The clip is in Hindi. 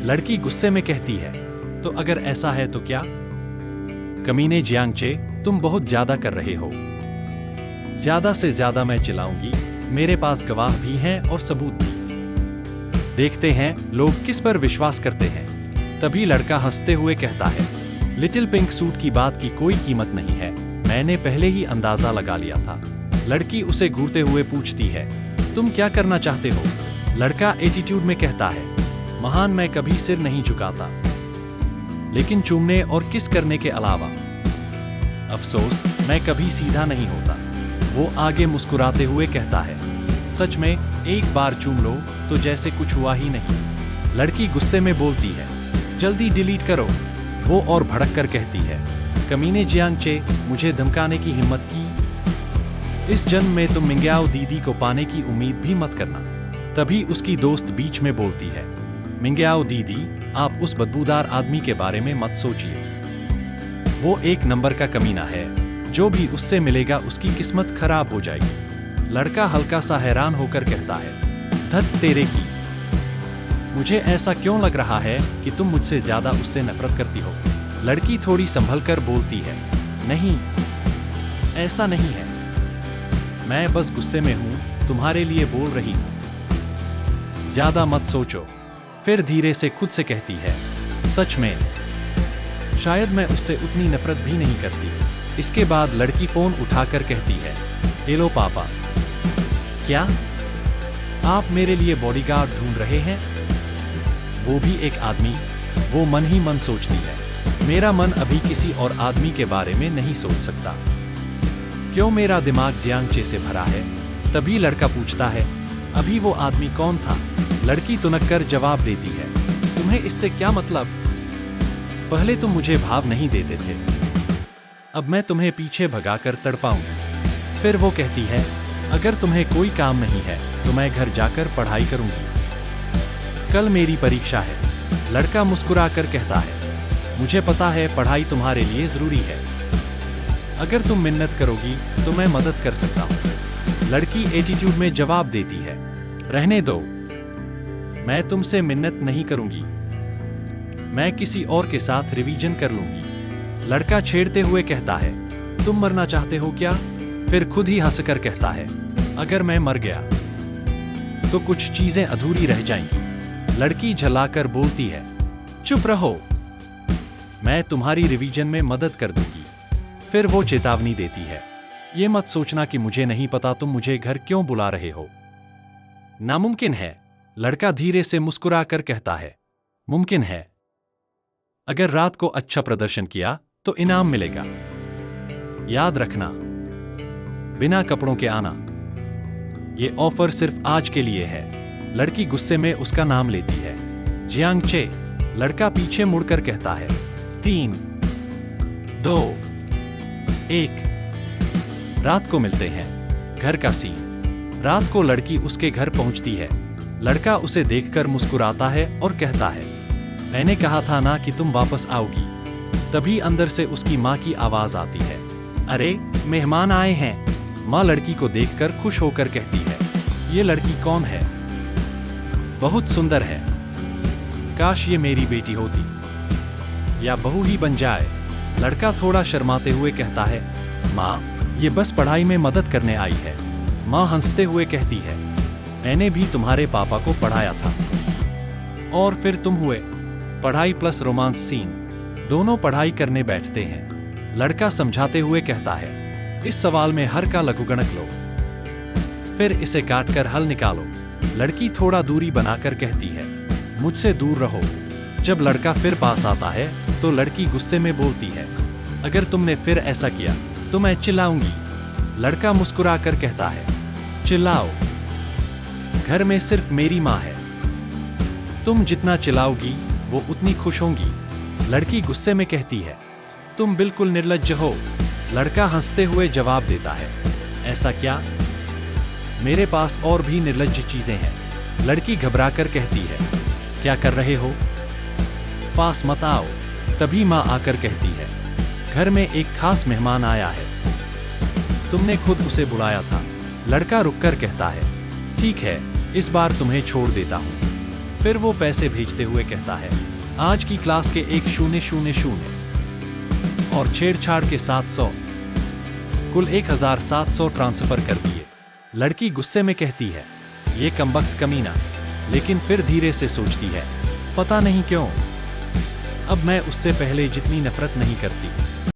लड़की गुस्से में कहती है, तो अगर ऐसा है तो क्या? कमीने जियांगचे, तुम बहुत ज्यादा कर रहे हो। ज्यादा से ज्यादा मैं चिल्लाऊंगी, मेरे पास गवाह भी हैं और सबूत भी। देखते हैं लोग किस पर विश्वास करते हैं। तभी लड़का हंसते हुए कहता है, लिटिल पिंक सूट की बात की कोई कीमत नहीं है, मैंने पहले ही अंदाजा लगा लिया था। लड़की उसे घूरते हुए पूछती है, तुम क्या करना चाहते हो? लड़का एटीट्यूड में कहता है, महान मैं कभी सिर नहीं झुकाता, लेकिन चूमने और किस करने के अलावा अफसोस मैं कभी सीधा नहीं होता। वो आगे मुस्कुराते हुए कहता है, सच में एक बार चूम लो तो जैसे कुछ हुआ ही नहीं। लड़की गुस्से में बोलती है, जल्दी डिलीट करो। वो और भड़क कर कहती है, कमीने जियांगचे, मुझे धमकाने की हिम्मत की? इस जन्म में तुम मिंग्याओ दीदी को पाने की उम्मीद भी मत करना। तभी उसकी दोस्त बीच में बोलती है, मिंग्याओ दीदी, आप उस बदबूदार आदमी के बारे में मत सोचिए। वो एक नंबर का कमीना है, जो भी उससे मिलेगा उसकी किस्मत खराब हो जाएगी। लड़का हल्का सा हैरान होकर कहता है, धत तेरे की, मुझे ऐसा क्यों लग रहा है कि तुम मुझसे ज्यादा उससे नफरत करती हो? लड़की थोड़ी संभल कर बोलती है, नहीं, ऐसा नहीं है, मैं बस गुस्से में हूं, तुम्हारे लिए बोल रही हूं, ज्यादा मत सोचो। फिर धीरे से खुद से कहती है, सच में शायद मैं उससे उतनी नफरत भी नहीं करती। इसके बाद लड़की फोन उठाकर कहती है, हेलो पापा। क्या आप मेरे लिए बॉडीगार्ड ढूंढ रहे हैं? वो भी एक आदमी? वो मन ही मन सोचती है, मेरा मन अभी किसी और आदमी के बारे में नहीं सोच सकता। क्यों मेरा दिमाग जियांगचे से भरा है? तभी लड़का पूछता है, अभी वो आदमी कौन था? लड़की तुनक कर जवाब देती है, तुम्हें इससे क्या मतलब? पहले तुम मुझे भाव नहीं देते थे, अब मैं तुम्हें पीछे भगाकर तड़पाऊंगी। फिर वो कहती है, अगर तुम्हें कोई काम नहीं है तो मैं घर जाकर पढ़ाई करूंगी, कल मेरी परीक्षा है। लड़का मुस्कुराकर कहता है, मुझे पता है पढ़ाई तुम्हारे लिए जरूरी है, अगर तुम मिन्नत करोगी तो मैं मदद कर सकता हूं। लड़की एटीट्यूड में जवाब देती है, रहने दो, मैं तुमसे मिन्नत नहीं करूंगी, मैं किसी और के साथ रिवीजन कर लूंगी। लड़का छेड़ते हुए कहता है, तुम मरना चाहते हो क्या? फिर खुद ही हंसकर कहता है, अगर मैं मर गया तो कुछ चीजें अधूरी रह जाएंगी। लड़की झल्लाकर बोलती है, चुप रहो, मैं तुम्हारी रिवीजन में मदद कर दूंगी। फिर वो चेतावनी देती है, ये मत सोचना कि मुझे नहीं पता तुम मुझे घर क्यों बुला रहे हो, नामुमकिन है। लड़का धीरे से मुस्कुराकर कहता है, मुमकिन है, अगर रात को अच्छा प्रदर्शन किया तो इनाम मिलेगा। याद रखना, बिना कपड़ों के आना, ये ऑफर सिर्फ आज के लिए है। लड़की गुस्से में उसका नाम लेती है, जियांगचे। लड़का पीछे मुड़कर कहता है, 3, 2, 1। रात को मिलते हैं। घर का सीन। रात को लड़की उसके घर पहुंचती है। लड़का उसे देखकर मुस्कुराता है और कहता है, मैंने कहा था ना कि तुम वापस आओगी। तभी अंदर से उसकी माँ की आवाज आती है, अरे मेहमान आए हैं। माँ लड़की को देखकर खुश होकर कहती है, ये लड़की कौन है? बहुत सुंदर है, काश ये मेरी बेटी होती या बहू ही बन जाए। लड़का थोड़ा शर्माते हुए कहता है, माँ ये बस पढ़ाई में मदद करने आई है। माँ हंसते हुए कहती है, मैंने भी तुम्हारे पापा को पढ़ाया था। और फिर तुम हुए। पढ़ाई प्लस रोमांस सीन। दोनों पढ़ाई करने बैठते हैं। लड़का समझाते हुए कहता है, इस सवाल में हर का लघुगणक लो, फिर इसे काटकर हल निकालो। लड़की थोड़ा दूरी बनाकर कहती है, मुझसे दूर रहो। जब लड़का फिर पास आता है तो लड़की गुस्से में बोलती है, अगर तुमने फिर ऐसा किया तो मैं चिल्लाऊंगी। लड़का मुस्कुराकर कहता है, चिल्लाओ, घर में सिर्फ मेरी माँ है, तुम जितना चिल्लाओगी वो उतनी खुश होंगी। लड़की गुस्से में कहती है, तुम बिल्कुल निर्लज्ज हो। लड़का हंसते हुए जवाब देता है, ऐसा क्या? मेरे पास और भी निर्लज्ज चीजें हैं। लड़की घबराकर कहती है, क्या कर रहे हो? पास मत आओ। तभी माँ आकर कहती है, घर में एक खास मेहमान आया है, तुमने खुद उसे बुलाया था। लड़का रुककर कहता है, ठीक है, इस बार तुम्हें छोड़ देता हूँ। फिर वो पैसे भेजते हुए कहता है, आज की क्लास के 1000 और छेड़छाड़ के 700, कुल 1700 ट्रांसफर कर दिए। लड़की गुस्से में कहती है, ये कमबख्त कमीना, लेकिन फिर धीरे से सोचती है, पता नहीं क्यों अब मैं उससे पहले जितनी नफरत नहीं करती।